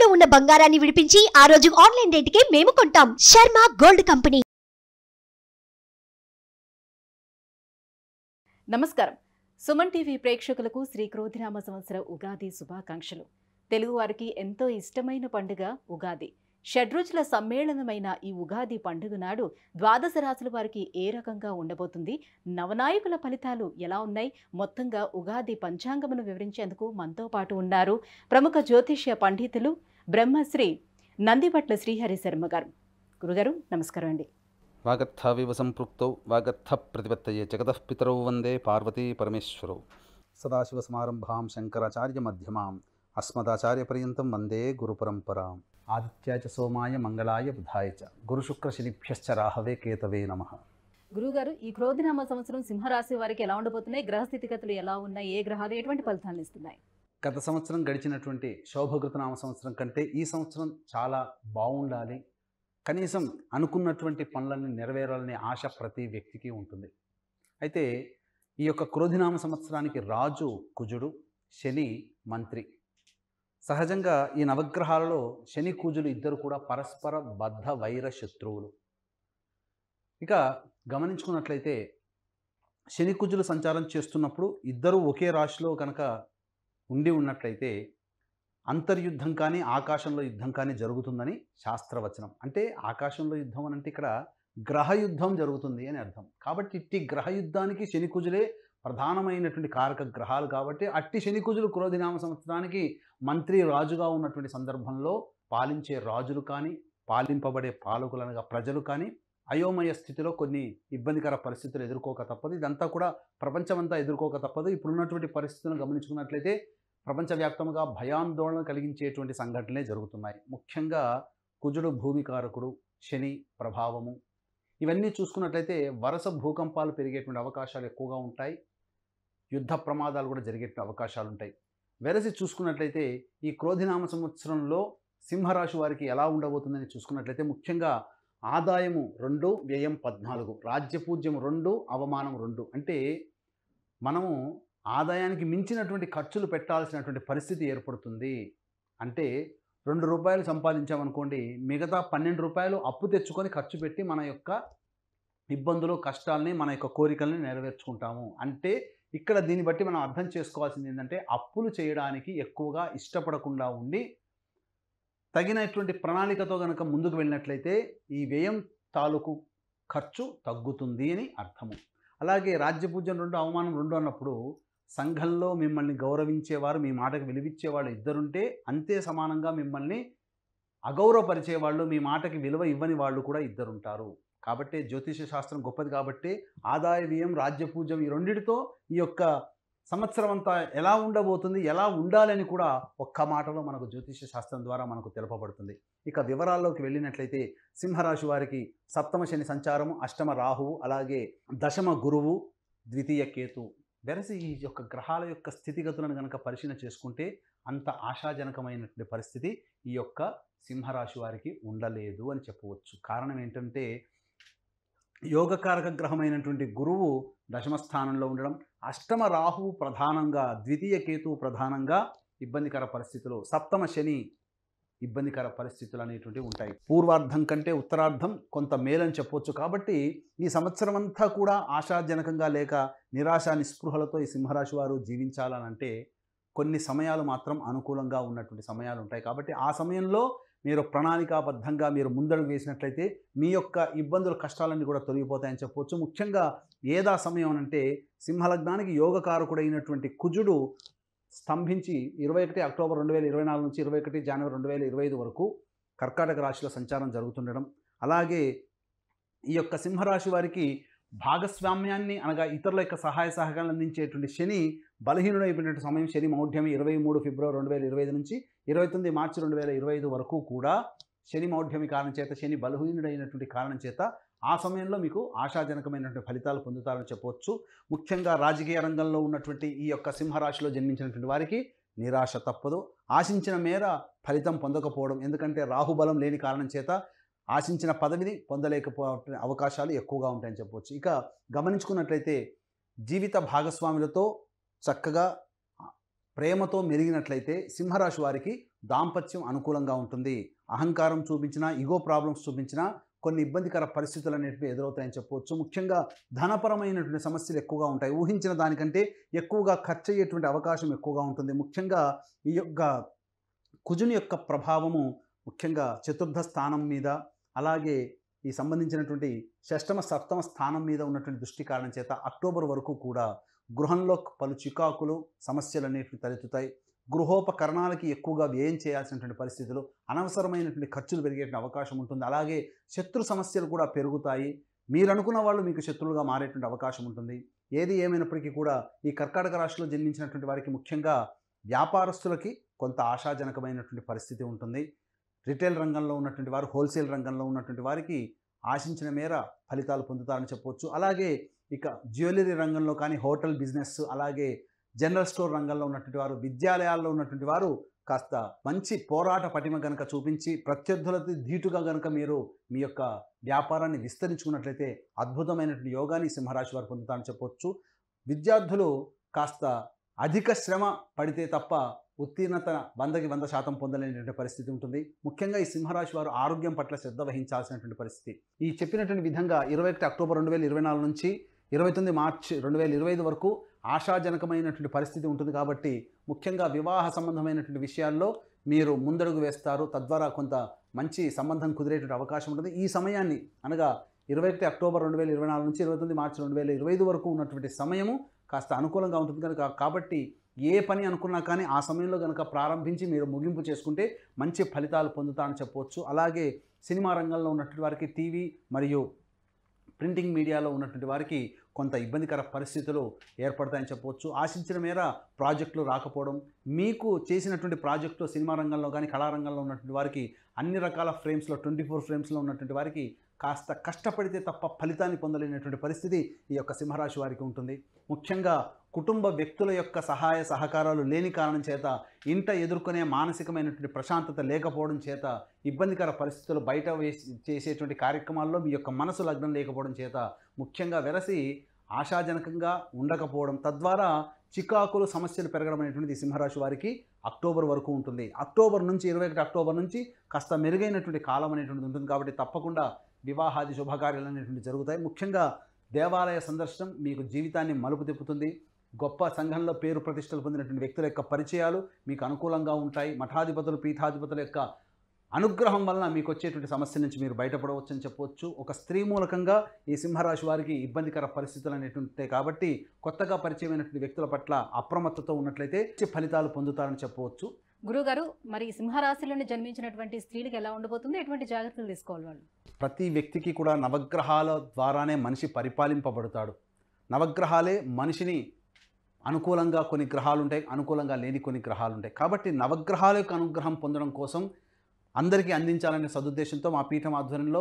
తాకట్టులో ఉన్న బంగారాన్ని విడిపించి ఆ రోజు ఆన్లైన్ రేటుకే మేము కొంటాం. Sharma gold company. నమస్కారం. సుమన్ టీవీ ప్రేక్షకులకు శ్రీ క్రోధినామ సంవత్సర ఉగాది శుభాకాంక్షలు. తెలుగువారికి ఎంతో ఇష్టమైన పండుగ ఉగాది. షడ్రుచుల సమ్మేళనమైన ఈ ఉగాది పండుగ నాడు ద్వాదశ రాశుల వారికి ఏ రకంగా ఉండబోతుంది, నవనాయకుల ఫలితాలు ఎలా ఉన్నాయి, మొత్తంగా ఉగాది పంచాంగమును వివరించేందుకు మనతో పాటు ఉన్నారు ప్రముఖ జ్యోతిష్య పండితులు బ్రహ్మశ్రీ నందిపట్ల శ్రీహరి శర్మ గారు. గురుగారు నమస్కారం అండి. వాగర్థావివ సంపృక్తౌ వాగర్థ ప్రతిపత్తయే జగతః పితరౌ వందే పార్వతీ పరమేశ్వరౌ. సదాశివసమారంభాం శంకరాచార్య మధ్యమాం అస్మదాచార్యపర్యంతం వందే గురుపరంపరాం. ఆదిత్యాయ చ సోమాయ మంగళాయ బుధాయ చ గురుశుక్రశనిభ్యశ్చ రాహవే కేతవే నమః. గురుగారు, ఈ క్రోధినామ సంవత్సరం సింహరాశి వారికి ఎలా ఉండబోతున్నాయి, గ్రహ స్థితిగతులు ఎలా ఉన్నాయి, ఏ గ్రహాలు ఎటువంటి ఫలితాలను ఇస్తున్నాయి? గత సంవత్సరం గడిచినటువంటి శోభకృతనామ సంవత్సరం కంటే ఈ సంవత్సరం చాలా బాగుండాలి, కనీసం అనుకున్నటువంటి పనులన్నీ నెరవేరాలనే ఆశ ప్రతి వ్యక్తికి ఉంటుంది. అయితే ఈ యొక్క క్రోధినామ సంవత్సరానికి రాజు కుజుడు, శని మంత్రి. సహజంగా ఈ నవగ్రహాలలో శని కుజులు ఇద్దరు కూడా పరస్పర బద్ధ వైర శత్రువులు. ఇక గమనించుకున్నట్లయితే శని కుజులు సంచారం చేస్తున్నప్పుడు ఇద్దరు ఒకే రాశిలో కనుక ఉండి ఉన్నట్లయితే అంతర్యుద్ధం కానీ ఆకాశంలో యుద్ధం కానీ జరుగుతుందని శాస్త్రవచనం. అంటే ఆకాశంలో యుద్ధం అని అంటే ఇక్కడ గ్రహయుద్ధం జరుగుతుంది అని అర్థం. కాబట్టి ఇట్టి గ్రహయుద్ధానికి శని కుజులే ప్రధానమైనటువంటి కారక గ్రహాలు. కాబట్టి అట్టి శని కుజులు క్రోధినామ సంవత్సరానికి మంత్రి రాజుగా ఉన్నటువంటి సందర్భంలో పాలించే రాజులు కానీ పాలింపబడే పాలకులనగా ప్రజలు కానీ అయోమయ స్థితిలో కొన్ని ఇబ్బందికర పరిస్థితులు ఎదుర్కోక తప్పదు. ఇదంతా కూడా ప్రపంచమంతా ఎదుర్కోక తప్పదు. ఇప్పుడున్నటువంటి పరిస్థితులను గమనించుకున్నట్లయితే ప్రపంచవ్యాప్తంగా భయాందోళన కలిగించేటువంటి సంఘటనలే జరుగుతున్నాయి. ముఖ్యంగా కుజుడు భూమికారకుడు, శని ప్రభావము, ఇవన్నీ చూసుకున్నట్లయితే వరుస భూకంపాలు పెరిగేటువంటి అవకాశాలు ఎక్కువగా ఉంటాయి. యుద్ధ ప్రమాదాలు కూడా జరిగేటువంటి అవకాశాలు ఉంటాయి. వెరసి చూసుకున్నట్లయితే ఈ క్రోధినామ సంవత్సరంలో సింహరాశి వారికి ఎలా ఉండబోతుందని చూసుకున్నట్లయితే ముఖ్యంగా ఆదాయము 2, వ్యయం 14, రాజ్యపూజ్యం 2, అవమానం 2. అంటే మనము ఆదాయానికి మించినటువంటి ఖర్చులు పెట్టాల్సినటువంటి పరిస్థితి ఏర్పడుతుంది. అంటే 2 రూపాయలు సంపాదించామనుకోండి, మిగతా 12 రూపాయలు అప్పు తెచ్చుకొని ఖర్చు పెట్టి మన యొక్క ఇబ్బందులు కష్టాలని మన యొక్క కోరికల్ని నెరవేర్చుకుంటాము. అంటే ఇక్కడ దీన్ని బట్టి మనం అర్థం చేసుకోవాల్సింది ఏంటంటే అప్పులు చేయడానికి ఎక్కువగా ఇష్టపడకుండా ఉండి తగినటువంటి ప్రణాళికతో కనుక ముందుకు వెళ్ళినట్లయితే ఈ వ్యయం తాలూకు ఖర్చు తగ్గుతుంది అని అర్థము. అలాగే రాజ్యపూజ్యం 2, అవమానం 2 అన్నప్పుడు సంఘంలో మిమ్మల్ని గౌరవించేవారు, మీ మాటకు విలువిచ్చేవాళ్ళు ఇద్దరుంటే అంతే సమానంగా మిమ్మల్ని అగౌరవపరిచేవాళ్ళు, మీ మాటకి విలువ ఇవ్వని వాళ్ళు కూడా ఇద్దరుంటారు. కాబట్టి జ్యోతిష శాస్త్రం గొప్పది. కాబట్టి ఆదాయ వ్యయం రాజ్యపూజ్యం ఈ రెండిటితో ఈ యొక్క సంవత్సరం అంతా ఎలా ఉండబోతుంది, ఎలా ఉండాలని కూడా ఒక్క మాటలో మనకు జ్యోతిష శాస్త్రం ద్వారా మనకు తెలుపబడుతుంది. ఇక వివరాల్లోకి వెళ్ళినట్లయితే సింహరాశి వారికి సప్తమ శని సంచారము, అష్టమ రాహువు, అలాగే దశమ గురువు, ద్వితీయ కేతు. వెరసి ఈ యొక్క గ్రహాల యొక్క స్థితిగతులను కనుక పరిశీలన చేసుకుంటే అంత ఆశాజనకమైనటువంటి పరిస్థితి ఈ యొక్క సింహరాశి వారికి ఉండలేదు అని చెప్పవచ్చు. కారణం ఏంటంటే యోగకారక గ్రహమైనటువంటి గురువు దశమ స్థానంలో ఉండడం, అష్టమ రాహువు ప్రధానంగా, ద్వితీయ కేతువు ప్రధానంగా ఇబ్బందికర పరిస్థితులు, సప్తమ శని ఇబ్బందికర పరిస్థితులు అనేటువంటివి ఉంటాయి. పూర్వార్ధం కంటే ఉత్తరార్ధం కొంత మేలని చెప్పవచ్చు. కాబట్టి ఈ సంవత్సరం అంతా కూడా ఆశాజనకంగా లేక నిరాశ నిస్పృహలతో ఈ సింహరాశి వారు జీవించాలనంటే కొన్ని సమయాలు మాత్రం అనుకూలంగా ఉన్నటువంటి సమయాలు ఉంటాయి. కాబట్టి ఆ సమయంలో మీరు ప్రణాళికాబద్ధంగా మీరు ముందడుగు వేసినట్లయితే మీ యొక్క ఇబ్బందులు కష్టాలన్నీ కూడా తొలగిపోతాయని చెప్పవచ్చు. ముఖ్యంగా ఏదా సమయం అంటే సింహలగ్నానికి యోగకారకుడైనటువంటి కుజుడు స్తంభించి 21 అక్టోబర్ 2024 నుంచి 21 జనవరి 2025 వరకు కర్కాటక రాశిలో సంచారం జరుగుతుండడం, అలాగే ఈ యొక్క సింహరాశి వారికి భాగస్వామ్యాన్ని అనగా ఇతరుల యొక్క సహాయ సహకారాలు అందించేటువంటి శని బలహీనుడైపోయినటువంటి సమయం. శని మౌఢ్యం 23 ఫిబ్రవరి 2025 నుంచి 29 మార్చి 2025 వరకు కూడా శని మౌఢ్యమి కారణం చేత, శని బలహీనుడైనటువంటి కారణం చేత ఆ సమయంలో మీకు ఆశాజనకమైనటువంటి ఫలితాలు పొందుతారని చెప్పవచ్చు. ముఖ్యంగా రాజకీయ రంగంలో ఉన్నటువంటి ఈ యొక్క సింహరాశిలో జన్మించినటువంటి వారికి నిరాశ తప్పదు. ఆశించిన మేర ఫలితం పొందకపోవడం, ఎందుకంటే రాహుబలం లేని కారణం చేత ఆశించిన పదవిని పొందలేకపోవే అవకాశాలు ఎక్కువగా ఉంటాయని చెప్పవచ్చు. ఇక గమనించుకున్నట్లయితే జీవిత భాగస్వాములతో చక్కగా ప్రేమతో మెరిగినట్లయితే సింహరాశి వారికి దాంపత్యం అనుకూలంగా ఉంటుంది. అహంకారం చూపించినా, ఇగో ప్రాబ్లమ్స్ చూపించినా కొన్ని ఇబ్బందికర పరిస్థితులు అనేటివి ఎదురవుతాయని చెప్పవచ్చు. ముఖ్యంగా ధనపరమైనటువంటి సమస్యలు ఎక్కువగా ఉంటాయి. ఊహించిన దానికంటే ఎక్కువగా ఖర్చు అయ్యేటువంటి అవకాశం ఎక్కువగా ఉంటుంది. ముఖ్యంగా ఈ యొక్క కుజుని యొక్క ప్రభావము ముఖ్యంగా చతుర్థ స్థానం మీద, అలాగే ఈ సంబంధించినటువంటి షష్టమ సప్తమ స్థానం మీద ఉన్నటువంటి దృష్టి కారణం చేత అక్టోబర్ వరకు కూడా గృహంలో పలు చికాకులు సమస్యలు అనేటివి తలెత్తుతాయి. గృహోపకరణాలకి ఎక్కువగా వ్యయం చేయాల్సినటువంటి పరిస్థితులు, అనవసరమైనటువంటి ఖర్చులు పెరిగేటువంటి అవకాశం ఉంటుంది. అలాగే శత్రు సమస్యలు కూడా పెరుగుతాయి. మీరు అనుకున్న వాళ్ళు మీకు శత్రువులుగా మారేటువంటి అవకాశం ఉంటుంది. ఏది ఏమైనప్పటికీ కూడా ఈ కర్కాటక రాశిలో జన్మించినటువంటి వారికి ముఖ్యంగా వ్యాపారస్తులకి కొంత ఆశాజనకమైనటువంటి పరిస్థితి ఉంటుంది. రిటైల్ రంగంలో ఉన్నటువంటి వారు, హోల్సేల్ రంగంలో ఉన్నటువంటి వారికి ఆశించిన మేర ఫలితాలు పొందుతారని చెప్పవచ్చు. అలాగే ఇక జ్యువెలరీ రంగంలో కానీ, హోటల్ బిజినెస్, అలాగే జనరల్ స్టోర్ రంగంలో ఉన్నటువంటి వారు, విద్యాలయాల్లో ఉన్నటువంటి వారు కాస్త మంచి పోరాట పటిమ గనక చూపించి ప్రత్యర్థులతో ధీటుగా గనక మీరు మీ యొక్క వ్యాపారాన్ని విస్తరించుకున్నట్లయితే అద్భుతమైనటువంటి యోగాన్ని సింహరాశి వారు పొందుతారని చెప్పవచ్చు. విద్యార్థులు కాస్త అధిక శ్రమ పడితే తప్ప ఉత్తీర్ణత 100కి 100% పొందలేనటువంటి పరిస్థితి ఉంటుంది. ముఖ్యంగా ఈ సింహరాశి వారు ఆరోగ్యం పట్ల శ్రద్ధ వహించాల్సినటువంటి పరిస్థితి. ఈ చెప్పినటువంటి విధంగా 21 అక్టోబర్ 2024 నుంచి 29 మార్చి 2025 వరకు ఆశాజనకమైనటువంటి పరిస్థితి ఉంటుంది. కాబట్టి ముఖ్యంగా వివాహ సంబంధమైనటువంటి విషయాల్లో మీరు ముందడుగు వేస్తారు. తద్వారా కొంత మంచి సంబంధం కుదిరేటువంటి అవకాశం ఉంటుంది. ఈ సమయాన్ని అనగా 21 అక్టోబర్ 2024 నుంచి 29 మార్చి 2025 వరకు ఉన్నటువంటి సమయము కాస్త అనుకూలంగా ఉంటుంది కనుక, కాబట్టి ఏ పని అనుకున్నా కానీ ఆ సమయంలో కనుక ప్రారంభించి మీరు ముగింపు చేసుకుంటే మంచి ఫలితాలు పొందుతారని చెప్పవచ్చు. అలాగే సినిమా రంగంలో ఉన్నటువంటి వారికి, టీవీ మరియు ప్రింటింగ్ మీడియాలో ఉన్నటువంటి వారికి కొంత ఇబ్బందికర పరిస్థితులు ఏర్పడతాయని చెప్పవచ్చు. ఆశించిన మేర ప్రాజెక్టులు రాకపోవడం, మీకు చేసినటువంటి ప్రాజెక్టు సినిమా రంగంలో కానీ, కళారంగంలో ఉన్నటువంటి వారికి అన్ని రకాల ఫ్రేమ్స్లో 24 ఫ్రేమ్స్లో ఉన్నటువంటి వారికి కాస్త కష్టపడితే తప్ప ఫలితాన్ని పొందలేనటువంటి పరిస్థితి ఈ యొక్క సింహరాశి వారికి ఉంటుంది. ముఖ్యంగా కుటుంబ వ్యక్తుల యొక్క సహాయ సహకారాలు లేని కారణం చేత, ఇంట ఎదుర్కొనే మానసికమైనటువంటి ప్రశాంతత లేకపోవడం చేత, ఇబ్బందికర పరిస్థితులు బయట చేసేటువంటి కార్యక్రమాల్లో మీ యొక్క మనసు లగ్నం లేకపోవడం చేత, ముఖ్యంగా వెరసి ఆశాజనకంగా ఉండకపోవడం, తద్వారా చికాకులు సమస్యలు పెరగడం అనేటువంటిది సింహరాశి వారికి అక్టోబర్ వరకు ఉంటుంది. అక్టోబర్ నుంచి 21 అక్టోబర్ నుంచి కాస్త మెరుగైనటువంటి కాలం అనేటువంటిది ఉంటుంది. కాబట్టి తప్పకుండా వివాహాది శుభకార్యాలు అనేటువంటి జరుగుతాయి. ముఖ్యంగా దేవాలయ సందర్శనం మీకు జీవితాన్ని మలుపు తిప్పుతుంది. గొప్ప సంఘంలో పేరు ప్రతిష్టలు పొందినటువంటి వ్యక్తుల యొక్క పరిచయాలు మీకు అనుకూలంగా ఉంటాయి. మఠాధిపతులు, పీఠాధిపతుల యొక్క అనుగ్రహం వలన మీకు వచ్చేటువంటి సమస్య నుంచి మీరు బయటపడవచ్చు అని చెప్పవచ్చు. ఒక స్త్రీ మూలకంగా ఈ సింహరాశి వారికి ఇబ్బందికర పరిస్థితులు అనేటువంటి ఉంటాయి. కాబట్టి కొత్తగా పరిచయమైనటువంటి వ్యక్తుల పట్ల అప్రమత్తతో ఉన్నట్లయితే ఫలితాలు పొందుతారని చెప్పవచ్చు. గురుగారు, మరి సింహరాశిలోని జన్మించినటువంటి స్త్రీలకు ఎలా ఉండబోతుంది? ఎటువంటి జాగ్రత్తలు తీసుకోవాలి వాళ్ళు? ప్రతి వ్యక్తికి కూడా నవగ్రహాల ద్వారానే మనిషి పరిపాలింపబడతాడు. నవగ్రహాలే మనిషిని అనుకూలంగా కొన్ని గ్రహాలు ఉంటాయి, అనుకూలంగా లేని కొన్ని గ్రహాలు ఉంటాయి. కాబట్టి నవగ్రహాల యొక్క అనుగ్రహం పొందడం కోసం అందరికీ అందించాలనే సదుద్దేశంతో మా పీఠం ఆధ్వర్యంలో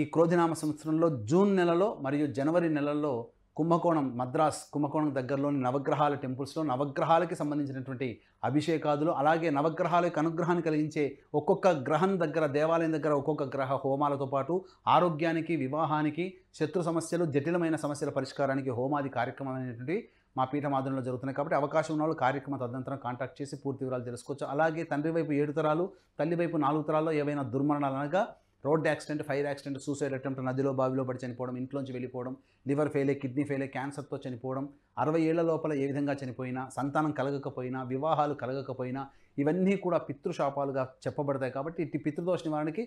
ఈ క్రోధినామ సంవత్సరంలో జూన్ నెలలో మరియు జనవరి నెలల్లో కుంభకోణం, మద్రాస్ కుంభకోణం దగ్గరలోని నవగ్రహాల టెంపుల్స్లో నవగ్రహాలకి సంబంధించినటువంటి అభిషేకాదులు, అలాగే నవగ్రహాలకు అనుగ్రహాన్ని కలిగించే ఒక్కొక్క గ్రహం దగ్గర, దేవాలయం దగ్గర ఒక్కొక్క గ్రహ హోమాలతో పాటు ఆరోగ్యానికి, వివాహానికి, శత్రు సమస్యలు, జటిలమైన సమస్యల పరిష్కారానికి హోమాది కార్యక్రమం అనేటువంటి మా పీఠం ఆధ్వర్యంలో జరుగుతున్నాయి. కాబట్టి అవకాశం ఉన్న వాళ్ళు కార్యక్రమ తదనంతరం కాంటాక్ట్ చేసి పూర్తి వివరాలు తెలుసుకోవచ్చు. అలాగే తండ్రి వైపు 7 తరాలు, తల్లి వైపు 4 తరాల్లో ఏవైనా దుర్మరణాలు అనగా road accident, fire accident, suicide attempt, నదిలో బావిలో పడి చనిపోవడం, ఇంట్లోంచి వెళ్ళిపోవడం, లివర్ ఫెయిలే, కిడ్నీ ఫెయిలే, క్యాన్సర్తో చనిపోవడం, 60 ఏళ్ల లోపల ఏ విధంగా చనిపోయినా, సంతానం కలగకపోయినా, వివాహాలు కలగకపోయినా ఇవన్నీ కూడా పితృశాపాలుగా చెప్పబడతాయి. కాబట్టి ఇట్టి పితృదోష నివారణకి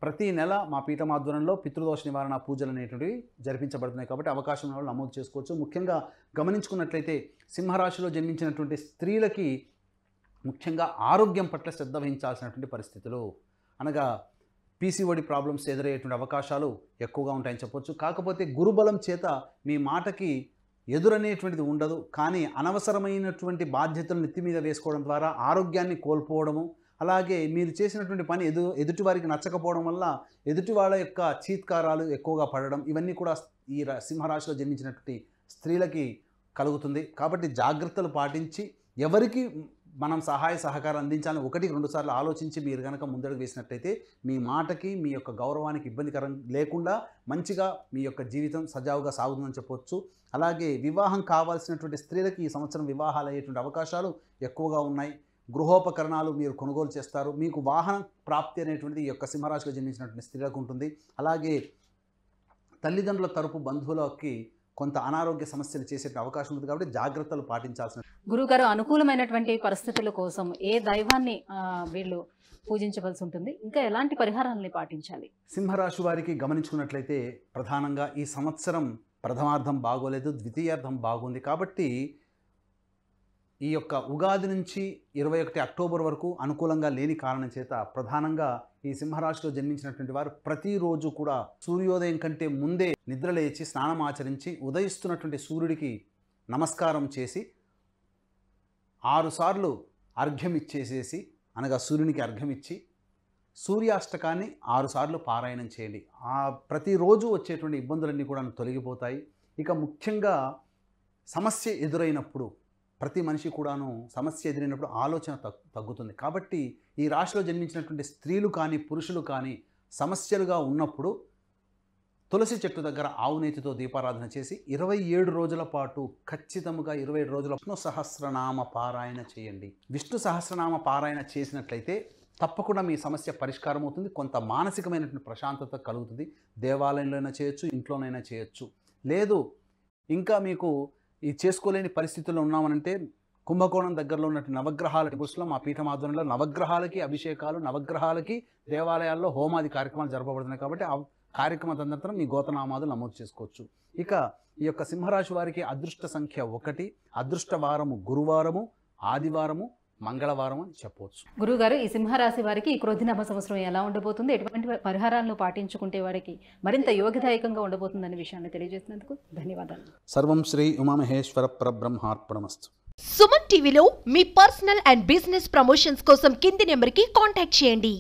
ప్రతి నెల మా పీఠం ఆధ్వర్యంలో పితృదోష నివారణ పూజలు అనేటువంటివి జరిపించబడుతున్నాయి. కాబట్టి అవకాశం ఉన్న వాళ్ళు నమోదు చేసుకోవచ్చు. ముఖ్యంగా గమనించుకున్నట్లయితే సింహరాశిలో జన్మించినటువంటి స్త్రీలకి ముఖ్యంగా ఆరోగ్యం పట్ల శ్రద్ధ వహించాల్సినటువంటి పరిస్థితులు, అనగా పీసీఓడి ప్రాబ్లమ్స్ ఎదురయ్యేటువంటి అవకాశాలు ఎక్కువగా ఉంటాయని చెప్పొచ్చు. కాకపోతే గురుబలం చేత మీ మాటకి ఎదురనేటువంటిది ఉండదు. కానీ అనవసరమైనటువంటి బాధ్యతలు నెత్తి మీద వేసుకోవడం ద్వారా ఆరోగ్యాన్ని కోల్పోవడము, అలాగే మీరు చేసినటువంటి పని ఎదుటి వారికి నచ్చకపోవడం వల్ల ఎదుటి వాళ్ళ యొక్క చీత్కారాలు ఎక్కువగా పడడం, ఇవన్నీ కూడా ఈ సింహరాశిలో జన్మించినటువంటి స్త్రీలకి కలుగుతుంది. కాబట్టి జాగ్రత్తలు పాటించి ఎవరికి మనం సహాయ సహకారం అందించాలని 1-2 సార్లు ఆలోచించి మీరు కనుక ముందడుగు వేసినట్టయితే మీ మాటకి, మీ యొక్క గౌరవానికి ఇబ్బందికరం లేకుండా మంచిగా మీ యొక్క జీవితం సజావుగా సాగుతుందని చెప్పవచ్చు. అలాగే వివాహం కావాల్సినటువంటి స్త్రీలకి ఈ సంవత్సరం వివాహాలు అయ్యేటువంటి అవకాశాలు ఎక్కువగా ఉన్నాయి. గృహోపకరణాలు మీరు కొనుగోలు చేస్తారు. మీకు వాహన ప్రాప్తి అనేటువంటిది ఈ యొక్క సింహరాశిలో జన్మించినటువంటి స్త్రీలకు ఉంటుంది. అలాగే తల్లిదండ్రుల తరపు బంధువులకి కొంత అనారోగ్య సమస్యలు చేసే అవకాశం ఉంది కాబట్టి జాగ్రత్తలు పాటించాల్సిన. గురుగారు, అనుకూలమైనటువంటి పరిస్థితుల కోసం ఏ దైవాన్ని వీళ్ళు పూజించవలసి ఉంటుంది, ఇంకా ఎలాంటి పరిహారాలని పాటించాలి? సింహరాశి వారికి గమనించుకున్నట్లయితే ప్రధానంగా ఈ సంవత్సరం ప్రథమార్థం బాగోలేదు, ద్వితీయార్థం బాగుంది. కాబట్టి ఈ యొక్క ఉగాది నుంచి 21 అక్టోబర్ వరకు అనుకూలంగా లేని కారణం చేత ప్రధానంగా ఈ సింహరాశిలో జన్మించినటువంటి వారు ప్రతిరోజు కూడా సూర్యోదయం కంటే ముందే నిద్రలేచి స్నానం ఆచరించి ఉదయిస్తున్నటువంటి సూర్యుడికి నమస్కారం చేసి 6 సార్లు అర్ఘ్యం ఇచ్చేసేసి, అనగా సూర్యునికి అర్ఘ్యం ఇచ్చి సూర్యాష్టకాన్ని 6 సార్లు పారాయణం చేయండి. ప్రతిరోజు వచ్చేటువంటి ఇబ్బందులన్నీ కూడా తొలగిపోతాయి. ఇక ముఖ్యంగా సమస్య ఎదురైనప్పుడు, ప్రతి మనిషి కూడాను సమస్య ఎదురైనప్పుడు ఆలోచన తగ్గుతుంది. కాబట్టి ఈ రాశిలో జన్మించినటువంటి స్త్రీలు కానీ పురుషులు కానీ సమస్యలుగా ఉన్నప్పుడు తులసి చెట్టు దగ్గర ఆవునేతితో దీపారాధన చేసి 27 రోజుల పాటు ఖచ్చితంగా 27 రోజుల విష్ణు సహస్రనామ పారాయణ చేయండి. విష్ణు సహస్రనామ పారాయణ చేసినట్లయితే తప్పకుండా మీ సమస్య పరిష్కారం అవుతుంది. కొంత మానసికమైనటువంటి ప్రశాంతత కలుగుతుంది. దేవాలయంలోనైనా చేయొచ్చు, ఇంట్లోనైనా చేయొచ్చు. లేదు ఇంకా మీకు ఈ చేసుకోలేని పరిస్థితుల్లో ఉన్నామనంటే కుంభకోణం దగ్గరలో ఉన్నటువంటి నవగ్రహాల టెంపుల్స్లో మా పీఠం ఆధ్వర్యంలో నవగ్రహాలకి అభిషేకాలు, నవగ్రహాలకి దేవాలయాల్లో హోమాది కార్యక్రమాలు జరపబడుతున్నాయి. కాబట్టి ఆ కార్యక్రమ తదనంతరం మీ గోతనామాలు నమోదు చేసుకోవచ్చు. ఇక ఈ యొక్క సింహరాశి వారికి అదృష్ట సంఖ్య 1, అదృష్ట వారము గురువారము, ఆదివారము, మంగళవారం అని చెప్పవచ్చు. గురుగారు, ఈ సింహరాశి వారికి ఈ క్రోధినామ సంవత్సరం ఎలా ఉండబోతుంది, ఎటువంటి పరిహారాలను పాటించుకుంటే వారికి మరింత యోగదాయకంగా ఉండబోతుందనే విషయాన్ని తెలియజేసినందుకు ధన్యవాదాలు. సర్వం శ్రీ ఉమామహేశ్వర పరబ్రహ్మార్పణమస్తు. సుమన్ టీవీలో మీ పర్సనల్ అండ్ బిజినెస్ ప్రమోషన్స్ కోసం కింది నెంబర్కి కాంటాక్ట్ చేయండి.